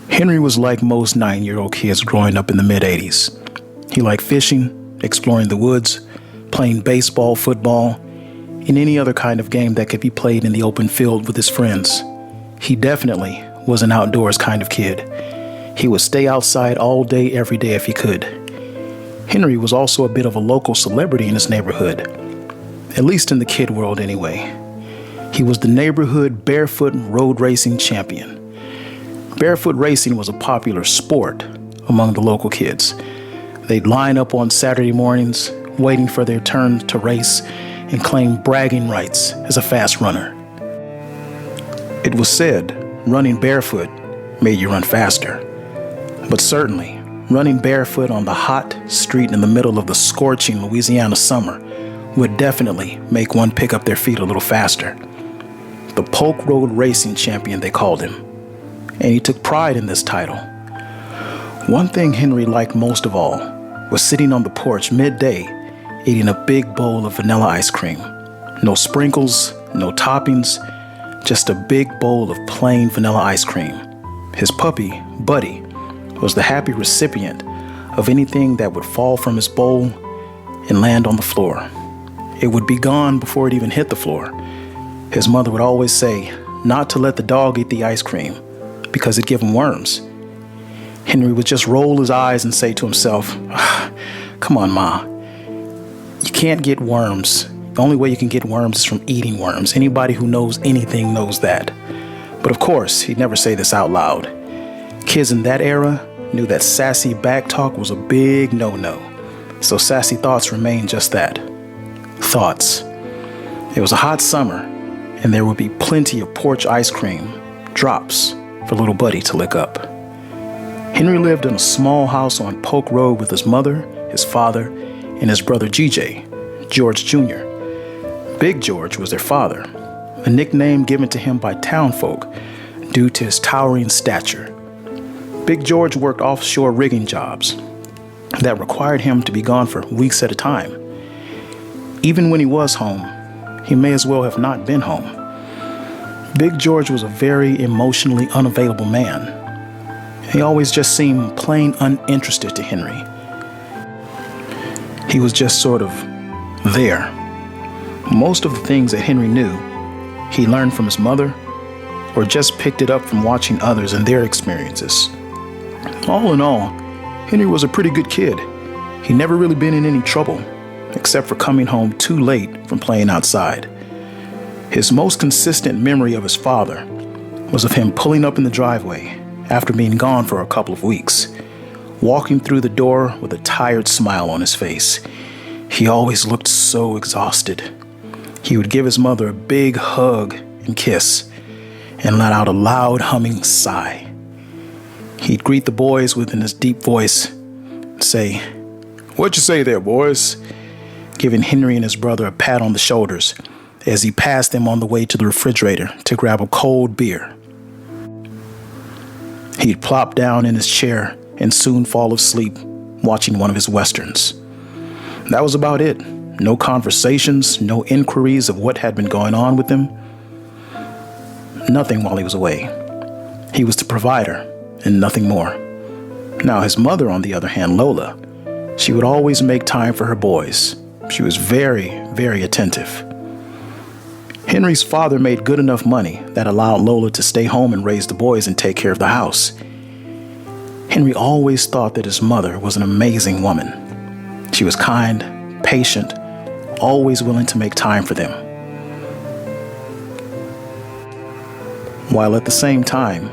Henry was like most 9-year-old kids growing up in the mid-'80s. He liked fishing, exploring the woods, playing baseball, football, and any other kind of game that could be played in the open field with his friends. He definitely was an outdoors kind of kid. He would stay outside all day, every day if he could. Henry was also a bit of a local celebrity in his neighborhood, at least in the kid world anyway. He was the neighborhood barefoot road racing champion. Barefoot racing was a popular sport among the local kids. They'd line up on Saturday mornings, waiting for their turn to race and claim bragging rights as a fast runner. It was said running barefoot made you run faster, but certainly running barefoot on the hot street in the middle of the scorching Louisiana summer would definitely make one pick up their feet a little faster. The Polk Road Racing Champion, they called him, and he took pride in this title. One thing Henry liked most of all was sitting on the porch midday eating a big bowl of vanilla ice cream. No sprinkles, no toppings, just a big bowl of plain vanilla ice cream. His puppy, Buddy, was the happy recipient of anything that would fall from his bowl and land on the floor. It would be gone before it even hit the floor. His mother would always say not to let the dog eat the ice cream because it'd give him worms. Henry would just roll his eyes and say to himself, "Come on, Ma. You can't get worms. The only way you can get worms is from eating worms. Anybody who knows anything knows that." But of course, he'd never say this out loud. Kids in that era knew that sassy back talk was a big no-no. So sassy thoughts remained just that. Thoughts. It was a hot summer, and there would be plenty of porch ice cream, drops, for little Buddy to lick up. Henry lived in a small house on Polk Road with his mother, his father, and his brother GJ, George Jr. Big George was their father, a nickname given to him by townfolk due to his towering stature. Big George worked offshore rigging jobs that required him to be gone for weeks at a time. Even when he was home, he may as well have not been home. Big George was a very emotionally unavailable man. He always just seemed plain uninterested to Henry. He was just sort of there. Most of the things that Henry knew, he learned from his mother or just picked it up from watching others and their experiences. All in all, Henry was a pretty good kid. He'd never really been in any trouble, except for coming home too late from playing outside. His most consistent memory of his father was of him pulling up in the driveway after being gone for a couple of weeks, walking through the door with a tired smile on his face. He always looked so exhausted. He would give his mother a big hug and kiss and let out a loud humming sigh. He'd greet the boys within his deep voice and say, "What you say there, boys?" giving Henry and his brother a pat on the shoulders as he passed them on the way to the refrigerator to grab a cold beer. He'd plop down in his chair and soon fall asleep watching one of his westerns. That was about it. No conversations, no inquiries of what had been going on with him. Nothing while he was away. He was the provider and nothing more. Now his mother, on the other hand, Lola, she would always make time for her boys. She was very, very attentive. Henry's father made good enough money that allowed Lola to stay home and raise the boys and take care of the house. Henry always thought that his mother was an amazing woman. She was kind, patient, always willing to make time for them, while at the same time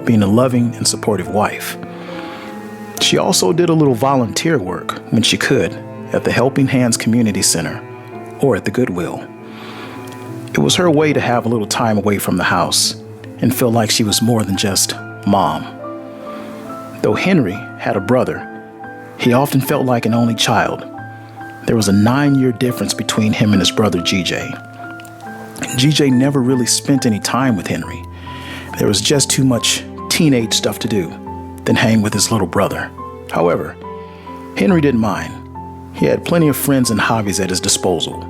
being a loving and supportive wife. She also did a little volunteer work when she could at the Helping Hands Community Center or at the Goodwill. It was her way to have a little time away from the house and feel like she was more than just mom. Though Henry had a brother, he often felt like an only child. There was a 9-year difference between him and his brother GJ. GJ never really spent any time with Henry. There was just too much teenage stuff to do than hang with his little brother. However, Henry didn't mind. He had plenty of friends and hobbies at his disposal.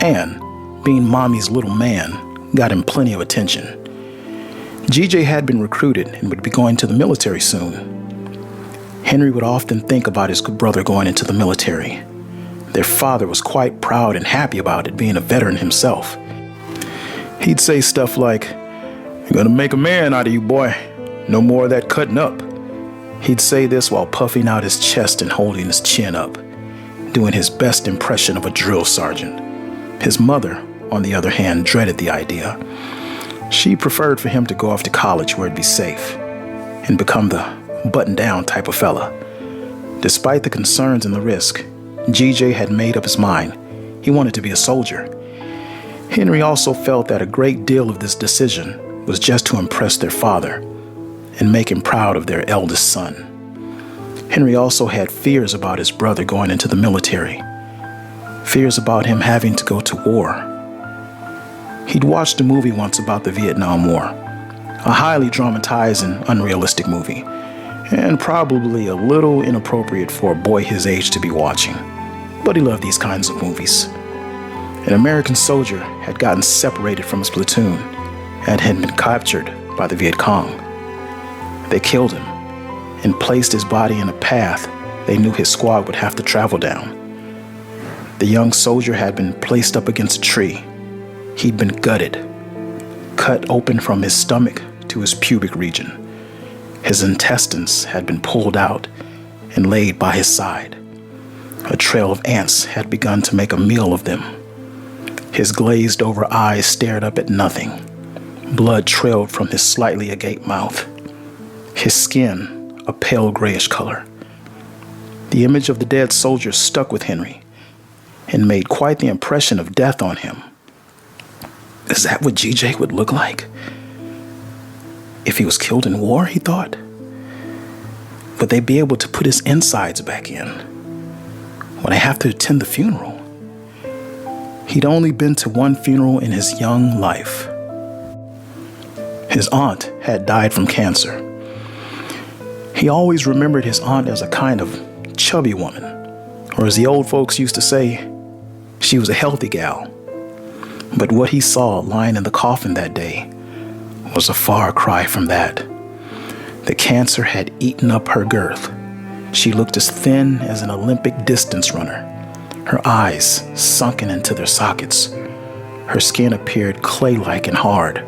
And being mommy's little man got him plenty of attention. GJ had been recruited and would be going to the military soon. Henry would often think about his brother going into the military. Their father was quite proud and happy about it, being a veteran himself. He'd say stuff like, "You're gonna make a man out of you, boy. No more of that cutting up." He'd say this while puffing out his chest and holding his chin up, doing his best impression of a drill sergeant. His mother, on the other hand, dreaded the idea. She preferred for him to go off to college where it'd be safe and become the button-down type of fella. Despite the concerns and the risk, GJ had made up his mind. He wanted to be a soldier. Henry also felt that a great deal of this decision was just to impress their father and make him proud of their eldest son. Henry also had fears about his brother going into the military, fears about him having to go to war. He'd watched a movie once about the Vietnam War, a highly dramatized and unrealistic movie, and probably a little inappropriate for a boy his age to be watching. But he loved these kinds of movies. An American soldier had gotten separated from his platoon and had been captured by the Viet Cong. They killed him and placed his body in a path they knew his squad would have to travel down. The young soldier had been placed up against a tree. He'd been gutted, cut open from his stomach to his pubic region. His intestines had been pulled out and laid by his side. A trail of ants had begun to make a meal of them. His glazed-over eyes stared up at nothing. Blood trailed from his slightly agape mouth. His skin, a pale grayish color. The image of the dead soldier stuck with Henry and made quite the impression of death on him. Is that what GJ would look like? If he was killed in war, he thought. Would they be able to put his insides back in? Would I have to attend the funeral? He'd only been to one funeral in his young life. His aunt had died from cancer. He always remembered his aunt as a kind of chubby woman, or as the old folks used to say, she was a healthy gal. But what he saw lying in the coffin that day was a far cry from that. The cancer had eaten up her girth. She looked as thin as an Olympic distance runner, her eyes sunken into their sockets. Her skin appeared clay-like and hard,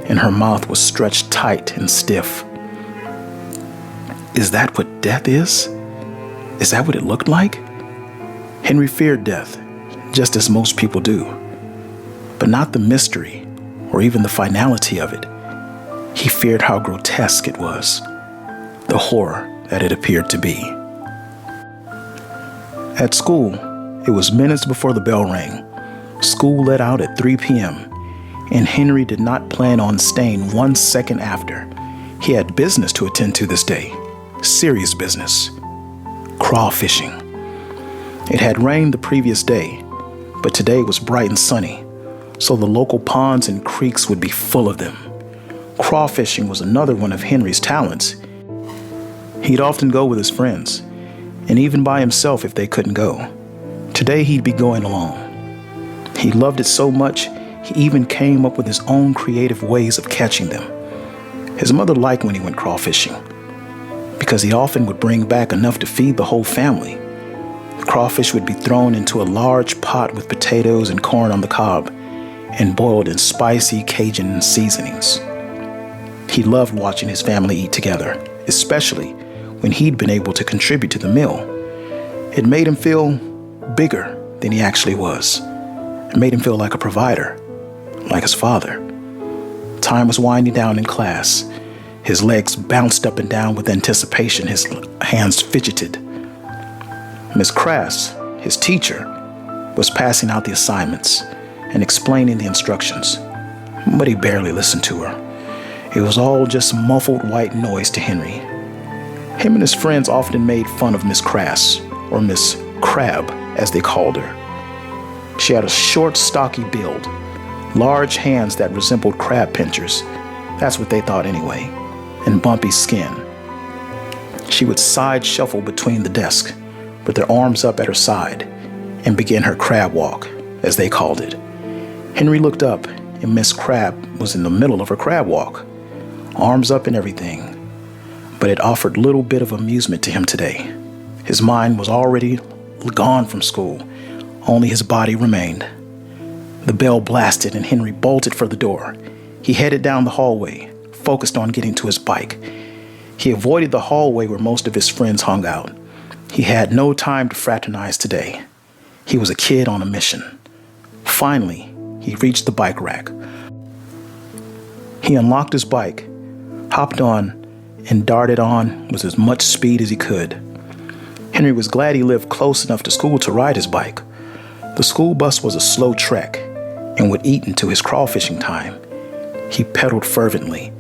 and her mouth was stretched tight and stiff. Is that what death is? Is that what it looked like? Henry feared death, just as most people do, but not the mystery or even the finality of it. He feared how grotesque it was, the horror that it appeared to be. At school, it was minutes before the bell rang. School let out at 3 p.m., and Henry did not plan on staying 1 second after. He had business to attend to this day, serious business, crawfishing. It had rained the previous day, but today was bright and sunny, so the local ponds and creeks would be full of them. Crawfishing was another one of Henry's talents. He'd often go with his friends, and even by himself if they couldn't go. Today he'd be going alone. He loved it so much, he even came up with his own creative ways of catching them. His mother liked when he went crawfishing, because he often would bring back enough to feed the whole family. The crawfish would be thrown into a large pot with potatoes and corn on the cob, and boiled in spicy Cajun seasonings. He loved watching his family eat together, especially when he'd been able to contribute to the meal. It made him feel bigger than he actually was. It made him feel like a provider, like his father. Time was winding down in class. His legs bounced up and down with anticipation. His hands fidgeted. Miss Crass, his teacher, was passing out the assignments and explaining the instructions, but he barely listened to her. It was all just muffled white noise to Henry. Him and his friends often made fun of Miss Crass, or Miss Crab, as they called her. She had a short, stocky build, large hands that resembled crab pinchers, that's what they thought anyway, and bumpy skin. She would side shuffle between the desk, with her arms up at her side, and begin her crab walk, as they called it. Henry looked up, and Miss Crab was in the middle of her crab walk. arms up and everything. But it offered little bit of amusement to him today. His mind was already gone from school. Only his body remained. The bell blasted and Henry bolted for the door. He headed down the hallway, focused on getting to his bike. He avoided the hallway where most of his friends hung out. He had no time to fraternize today. He was a kid on a mission. Finally, he reached the bike rack. He unlocked his bike, hopped on, and darted on with as much speed as he could. Henry was glad he lived close enough to school to ride his bike. The school bus was a slow trek and would eat into his crawfishing time. He pedaled fervently.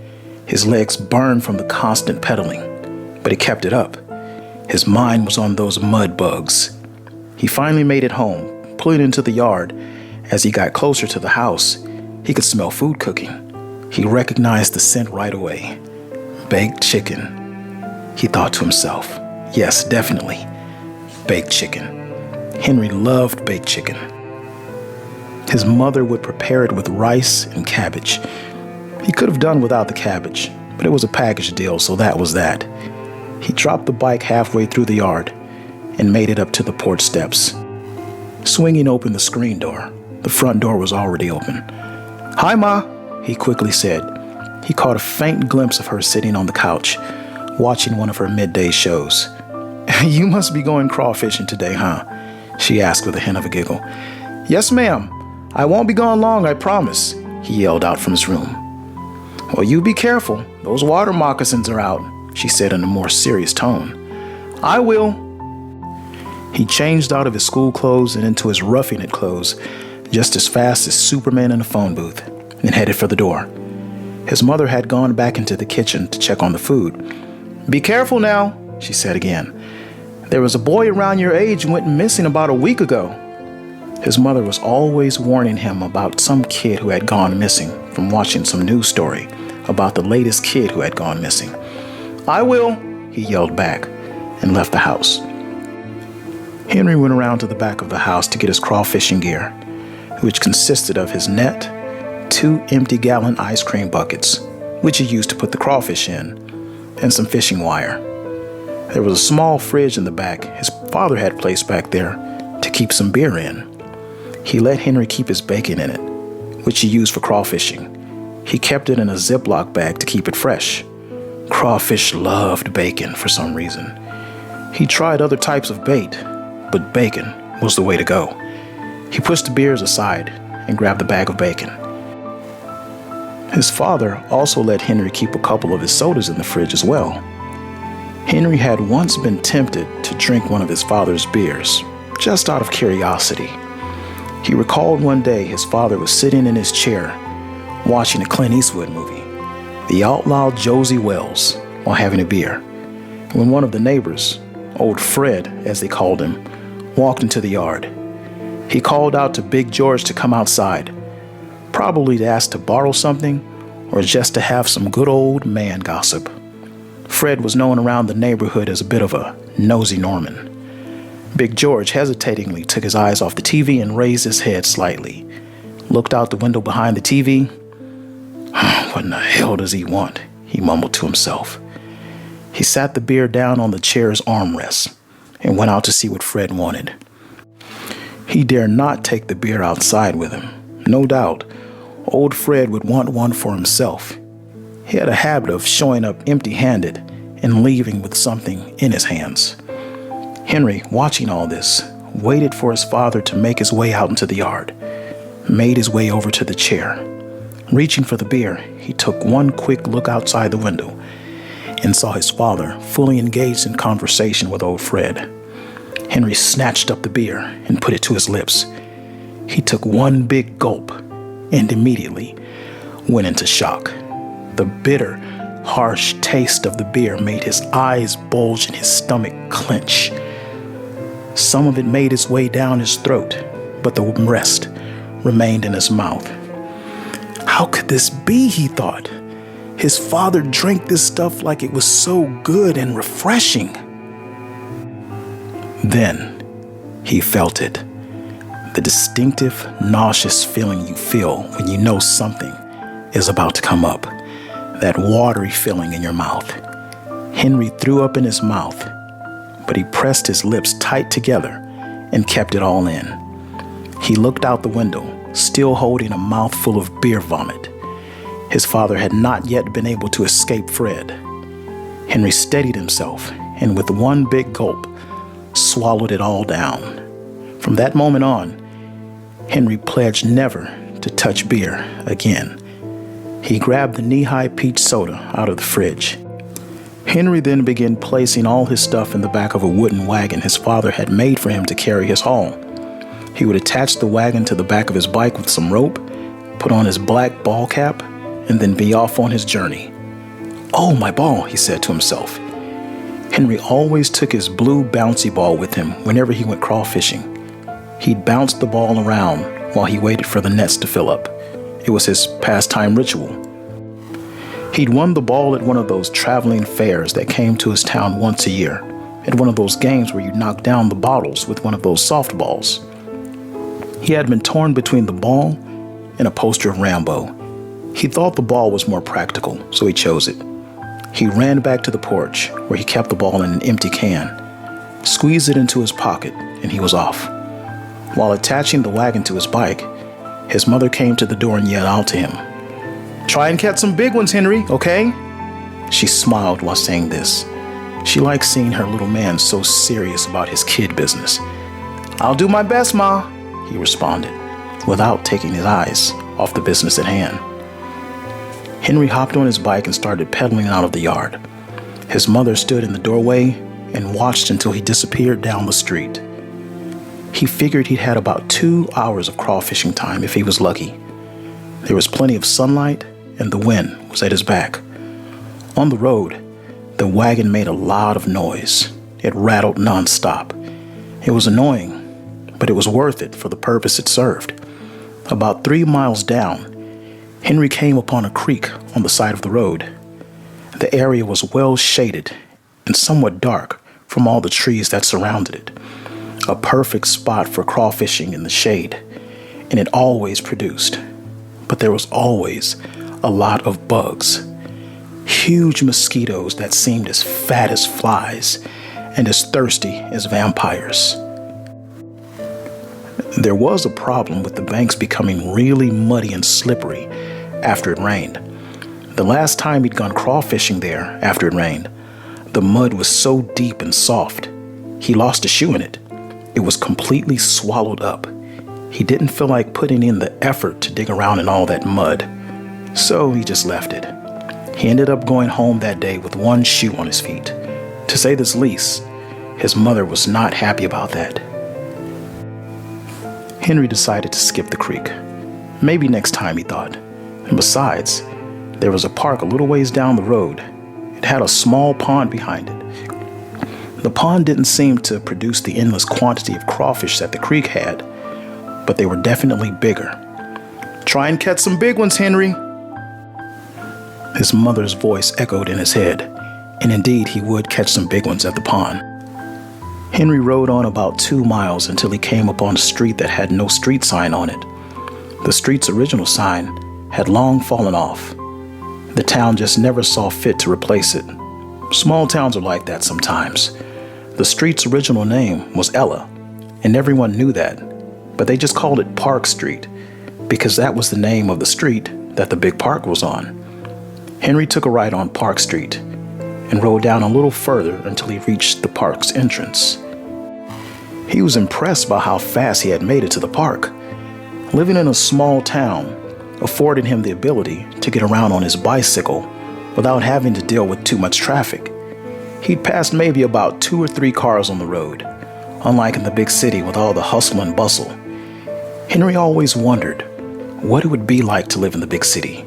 His legs burned from the constant pedaling, but he kept it up. His mind was on those mud bugs. He finally made it home, pulling into the yard. As he got closer to the house, he could smell food cooking. He recognized the scent right away. Baked chicken. He thought to himself, yes, definitely, baked chicken. Henry loved baked chicken. His mother would prepare it with rice and cabbage. He could have done without the cabbage, but it was a package deal, so that was that. He dropped the bike halfway through the yard and made it up to the porch steps. Swinging open the screen door, the front door was already open. "Hi, Ma," he quickly said. He caught a faint glimpse of her sitting on the couch, watching one of her midday shows. "You must be going crawfishing today, huh?" she asked with a hint of a giggle. "Yes, ma'am. I won't be gone long, I promise," he yelled out from his room. "Well, you be careful. Those water moccasins are out," she said in a more serious tone. "I will." He changed out of his school clothes and into his roughing it clothes just as fast as Superman in a phone booth and headed for the door. His mother had gone back into the kitchen to check on the food. "Be careful now," she said again. "There was a boy around your age who went missing about a week ago." His mother was always warning him about some kid who had gone missing from watching some news story about the latest kid who had gone missing. "I will," he yelled back and left the house. Henry went around to the back of the house to get his crawfishing gear, which consisted of his net, 2 empty-gallon ice cream buckets, which he used to put the crawfish in, and some fishing wire. There was a small fridge in the back his father had placed back there to keep some beer in. He let Henry keep his bacon in it, which he used for crawfishing. He kept it in a Ziploc bag to keep it fresh. Crawfish loved bacon for some reason. He tried other types of bait, but bacon was the way to go. He pushed the beers aside and grabbed the bag of bacon. His father also let Henry keep a couple of his sodas in the fridge as well. Henry had once been tempted to drink one of his father's beers, just out of curiosity. He recalled one day his father was sitting in his chair watching a Clint Eastwood movie, The Outlaw Josie Wells, while having a beer, when one of the neighbors, old Fred as they called him, walked into the yard. He called out to Big George to come outside, probably to ask to borrow something or just to have some good old man gossip. Fred was known around the neighborhood as a bit of a nosy Norman. Big George hesitatingly took his eyes off the TV and raised his head slightly, looked out the window behind the TV. "What in the hell does he want?" he mumbled to himself. He sat the beer down on the chair's armrest and went out to see what Fred wanted. He dared not take the beer outside with him. No doubt, old Fred would want one for himself. He had a habit of showing up empty-handed and leaving with something in his hands. Henry, watching all this, waited for his father to make his way out into the yard, made his way over to the chair. Reaching for the beer, he took one quick look outside the window and saw his father fully engaged in conversation with old Fred. Henry snatched up the beer and put it to his lips. He took one big gulp and immediately went into shock. The bitter, harsh taste of the beer made his eyes bulge and his stomach clench. Some of it made its way down his throat, but the rest remained in his mouth. How could this be, he thought? His father drank this stuff like it was so good and refreshing. Then he felt it. The distinctive, nauseous feeling you feel when you know something is about to come up. that watery feeling in your mouth. Henry threw up in his mouth, but he pressed his lips tight together and kept it all in. He looked out the window, still holding a mouthful of beer vomit. His father had not yet been able to escape Fred. Henry steadied himself and with one big gulp, swallowed it all down. From that moment on, Henry pledged never to touch beer again. He grabbed the knee-high peach soda out of the fridge. Henry then began placing all his stuff in the back of a wooden wagon his father had made for him to carry his haul. He would attach the wagon to the back of his bike with some rope, put on his black ball cap, and then be off on his journey. "Oh, my ball," he said to himself. Henry always took his blue bouncy ball with him whenever he went crawfishing. He'd bounce the ball around while he waited for the nets to fill up. It was his pastime ritual. He'd won the ball at one of those traveling fairs that came to his town once a year, at one of those games where you knock down the bottles with one of those softballs. He had been torn between the ball and a poster of Rambo. He thought the ball was more practical, so he chose it. He ran back to the porch, where he kept the ball in an empty can, squeezed it into his pocket, and he was off. While attaching the wagon to his bike, his mother came to the door and yelled out to him, "Try and catch some big ones, Henry, okay?" She smiled while saying this. She liked seeing her little man so serious about his kid business. "I'll do my best, Ma," he responded, without taking his eyes off the business at hand. Henry hopped on his bike and started pedaling out of the yard. His mother stood in the doorway and watched until he disappeared down the street. He figured he'd had about 2 hours of crawfishing time if he was lucky. There was plenty of sunlight and the wind was at his back. On the road, the wagon made a lot of noise. It rattled nonstop. It was annoying, but it was worth it for the purpose it served. About 3 miles down, Henry came upon a creek on the side of the road. The area was well shaded and somewhat dark from all the trees that surrounded it. A perfect spot for crawfishing in the shade, and it always produced. But there was always a lot of bugs. Huge mosquitoes that seemed as fat as flies and as thirsty as vampires. There was a problem with the banks becoming really muddy and slippery after it rained. The last time he'd gone crawfishing there after it rained, the mud was so deep and soft, he lost a shoe in it. It was completely swallowed up. He didn't feel like putting in the effort to dig around in all that mud, so he just left it. He ended up going home that day with one shoe on his feet. To say the least, his mother was not happy about that. Henry decided to skip the creek. Maybe next time, he thought. And besides, there was a park a little ways down the road. It had a small pond behind it. The pond didn't seem to produce the endless quantity of crawfish that the creek had, but they were definitely bigger. "Try and catch some big ones, Henry." His mother's voice echoed in his head, and indeed he would catch some big ones at the pond. Henry rode on about 2 miles until he came upon a street that had no street sign on it. The street's original sign had long fallen off. The town just never saw fit to replace it. Small towns are like that sometimes. The street's original name was Ella, and everyone knew that, but they just called it Park Street because that was the name of the street that the big park was on. Henry took a ride on Park Street and rode down a little further until he reached the park's entrance. He was impressed by how fast he had made it to the park. Living in a small town afforded him the ability to get around on his bicycle without having to deal with too much traffic. He'd passed maybe about 2 or 3 cars on the road, unlike in the big city with all the hustle and bustle. Henry always wondered what it would be like to live in the big city.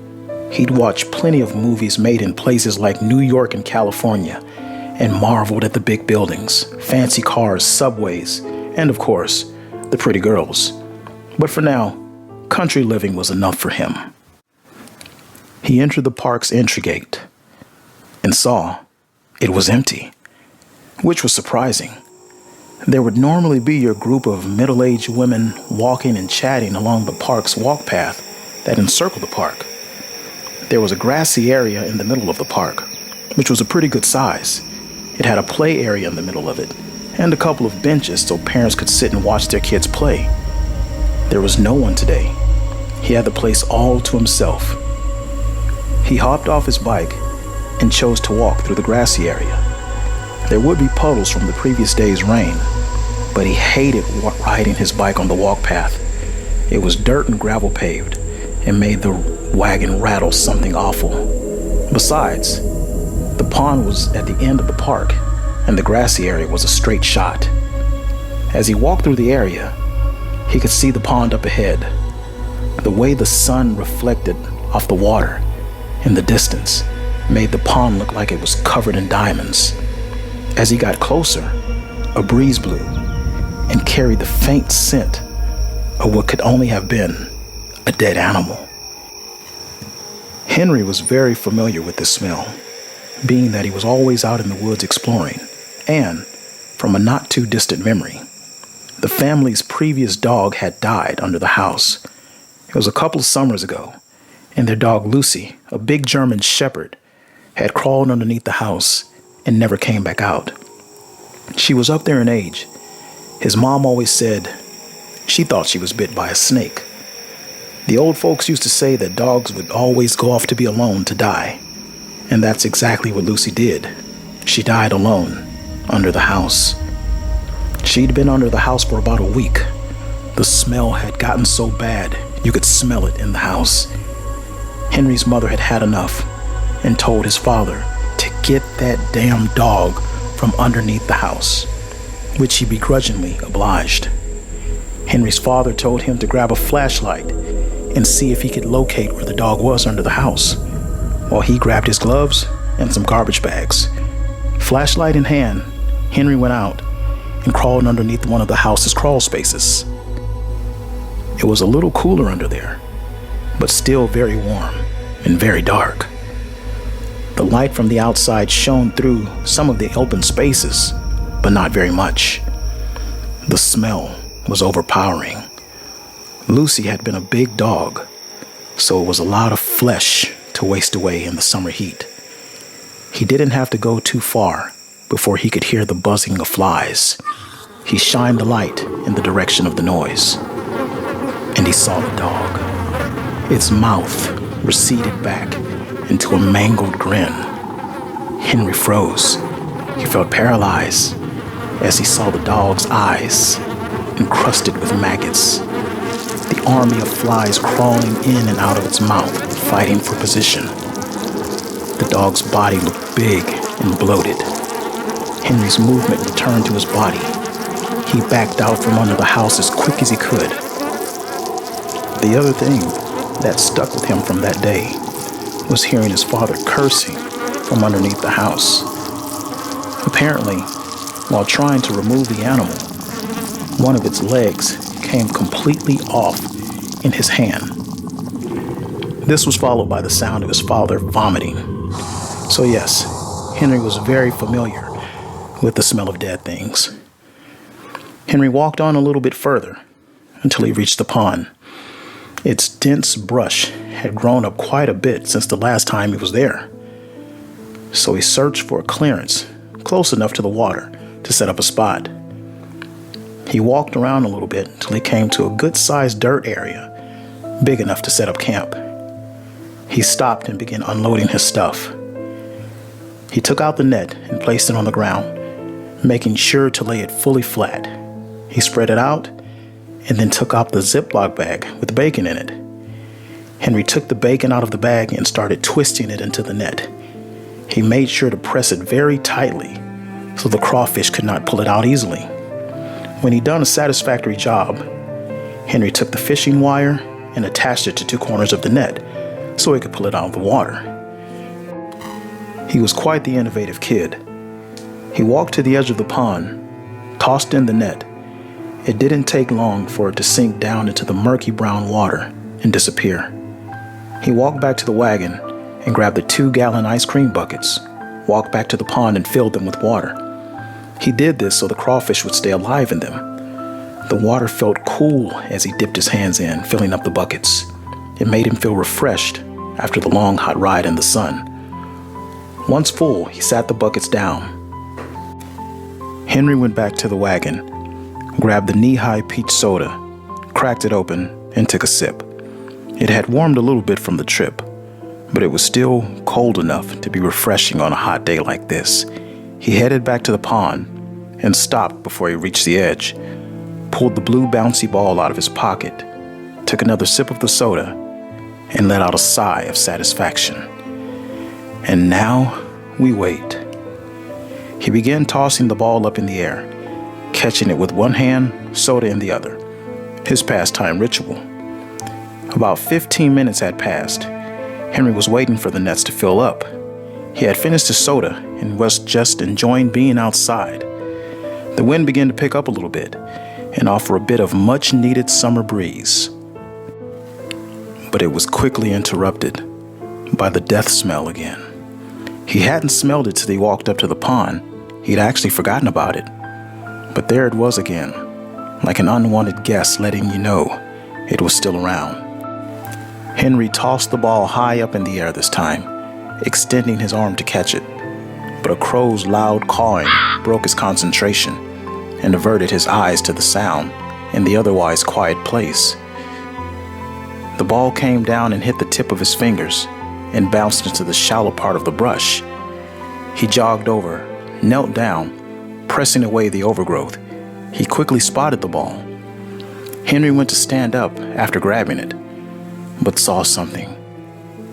He'd watched plenty of movies made in places like New York and California and marveled at the big buildings, fancy cars, subways, and of course, the pretty girls. But for now, country living was enough for him. He entered the park's entry gate and saw it was empty, which was surprising. There would normally be your group of middle-aged women walking and chatting along the park's walk path that encircled the park. There was a grassy area in the middle of the park, which was a pretty good size. It had a play area in the middle of it, and a couple of benches so parents could sit and watch their kids play. There was no one today. He had the place all to himself. He hopped off his bike and chose to walk through the grassy area. There would be puddles from the previous day's rain, but he hated riding his bike on the walk path. It was dirt and gravel paved and made the wagon rattle something awful. Besides, the pond was at the end of the park and the grassy area was a straight shot. As he walked through the area, he could see the pond up ahead. The way the sun reflected off the water in the distance made the pond look like it was covered in diamonds. As he got closer, a breeze blew and carried the faint scent of what could only have been a dead animal. Henry was very familiar with this smell, being that he was always out in the woods exploring, and from a not too distant memory, the family's previous dog had died under the house. It was a couple of summers ago, and their dog Lucy, a big German shepherd, had crawled underneath the house and never came back out. She was up there in age. His mom always said she thought she was bit by a snake. The old folks used to say that dogs would always go off to be alone to die, and that's exactly what Lucy did. She died alone under the house. She'd been under the house for about a week. The smell had gotten so bad you could smell it in the house. Henry's mother had had enough and told his father to get that damn dog from underneath the house, which he begrudgingly obliged. Henry's father told him to grab a flashlight and see if he could locate where the dog was under the house, while he grabbed his gloves and some garbage bags. Flashlight in hand, Henry went out and crawled underneath one of the house's crawl spaces. It was a little cooler under there, but still very warm and very dark. The light from the outside shone through some of the open spaces, but not very much. The smell was overpowering. Lucy had been a big dog, so it was a lot of flesh to waste away in the summer heat. He didn't have to go too far before he could hear the buzzing of flies. He shined the light in the direction of the noise, and he saw the dog. Its mouth receded back into a mangled grin. Henry froze. He felt paralyzed as he saw the dog's eyes encrusted with maggots. The army of flies crawling in and out of its mouth, fighting for position. The dog's body looked big and bloated. Henry's movement returned to his body. He backed out from under the house as quick as he could. The other thing that stuck with him from that day was hearing his father cursing from underneath the house. Apparently, while trying to remove the animal, one of its legs came completely off in his hand. This was followed by the sound of his father vomiting. So yes, Henry was very familiar with the smell of dead things. Henry walked on a little bit further until he reached the pond. Its dense brush had grown up quite a bit since the last time he was there. So he searched for a clearance close enough to the water to set up a spot. He walked around a little bit until he came to a good-sized dirt area, big enough to set up camp. He stopped and began unloading his stuff. He took out the net and placed it on the ground, making sure to lay it fully flat. He spread it out and then took out the Ziploc bag with bacon in it. Henry took the bacon out of the bag and started twisting it into the net. He made sure to press it very tightly so the crawfish could not pull it out easily. When he'd done a satisfactory job, Henry took the fishing wire and attached it to two corners of the net so he could pull it out of the water. He was quite the innovative kid. He walked to the edge of the pond, tossed in the net. It didn't take long for it to sink down into the murky brown water and disappear. He walked back to the wagon and grabbed the 2-gallon ice cream buckets, walked back to the pond and filled them with water. He did this so the crawfish would stay alive in them. The water felt cool as he dipped his hands in, filling up the buckets. It made him feel refreshed after the long hot ride in the sun. Once full, he sat the buckets down. Henry went back to the wagon, grabbed the knee-high peach soda, cracked it open, and took a sip. It had warmed a little bit from the trip, but it was still cold enough to be refreshing on a hot day like this. He headed back to the pond and stopped before he reached the edge, pulled the blue bouncy ball out of his pocket, took another sip of the soda, and let out a sigh of satisfaction. And now we wait. He began tossing the ball up in the air, catching it with one hand, soda in the other, his pastime ritual. About 15 minutes had passed. Henry was waiting for the nets to fill up. He had finished his soda and was just enjoying being outside. The wind began to pick up a little bit and offer a bit of much-needed summer breeze. But it was quickly interrupted by the death smell again. He hadn't smelled it till he walked up to the pond. He'd actually forgotten about it. But there it was again, like an unwanted guest letting you know it was still around. Henry tossed the ball high up in the air this time, extending his arm to catch it. But a crow's loud cawing broke his concentration and averted his eyes to the sound in the otherwise quiet place. The ball came down and hit the tip of his fingers and bounced into the shallow part of the brush. He jogged over, knelt down, pressing away the overgrowth. He quickly spotted the ball. Henry went to stand up after grabbing it, but saw something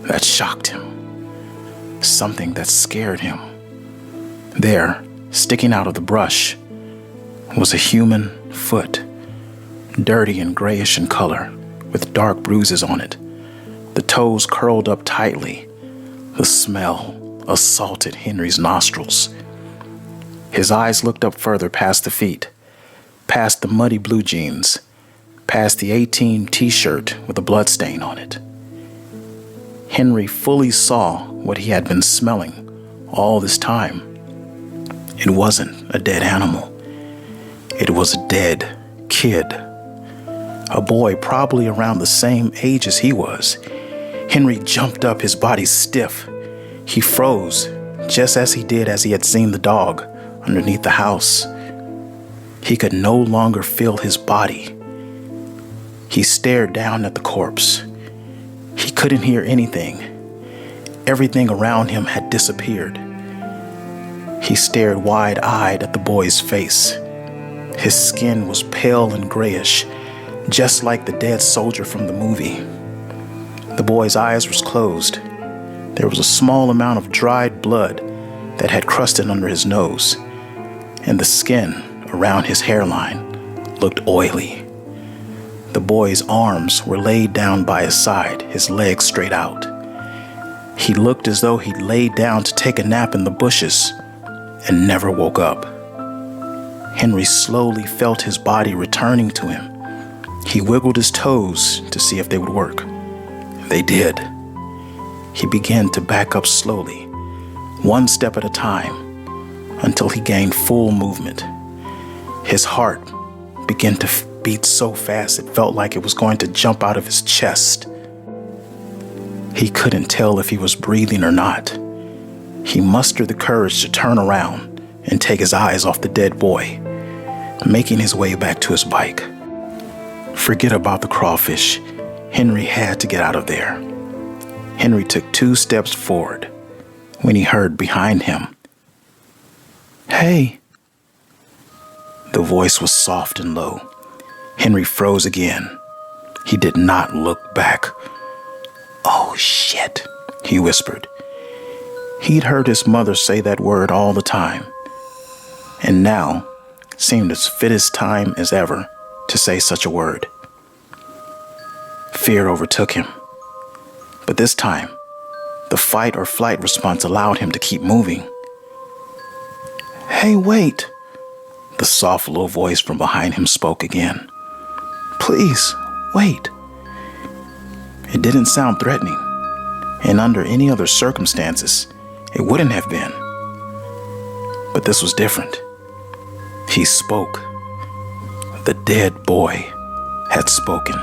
that shocked him, something that scared him. There, sticking out of the brush, was a human foot, dirty and grayish in color, with dark bruises on it. The toes curled up tightly. The smell assaulted Henry's nostrils. His eyes looked up further past the feet, past the muddy blue jeans, past the A-Team t-shirt with a bloodstain on it. Henry fully saw what he had been smelling all this time. It wasn't a dead animal. It was a dead kid. A boy probably around the same age as he was. Henry jumped up, his body stiff. He froze, just as he did as he had seen the dog underneath the house. He could no longer feel his body. He stared down at the corpse. He couldn't hear anything. Everything around him had disappeared. He stared wide-eyed at the boy's face. His skin was pale and grayish, just like the dead soldier from the movie. The boy's eyes were closed. There was a small amount of dried blood that had crusted under his nose, and the skin around his hairline looked oily. The boy's arms were laid down by his side, his legs straight out. He looked as though he'd laid down to take a nap in the bushes and never woke up. Henry slowly felt his body returning to him. He wiggled his toes to see if they would work. They did. He began to back up slowly, one step at a time, until he gained full movement. His heart began to beat so fast it felt like it was going to jump out of his chest. He couldn't tell if he was breathing or not. He mustered the courage to turn around and take his eyes off the dead boy, making his way back to his bike. Forget about the crawfish. Henry had to get out of there. Henry took 2 steps forward when he heard behind him, "Hey." The voice was soft and low. Henry froze again. He did not look back. "Oh, shit," he whispered. He'd heard his mother say that word all the time, and now seemed as fit as time as ever to say such a word. Fear overtook him, but this time, the fight or flight response allowed him to keep moving. "Hey, wait," the soft, low voice from behind him spoke again. "Please, wait." It didn't sound threatening, and under any other circumstances, it wouldn't have been. But this was different. He spoke. The dead boy had spoken.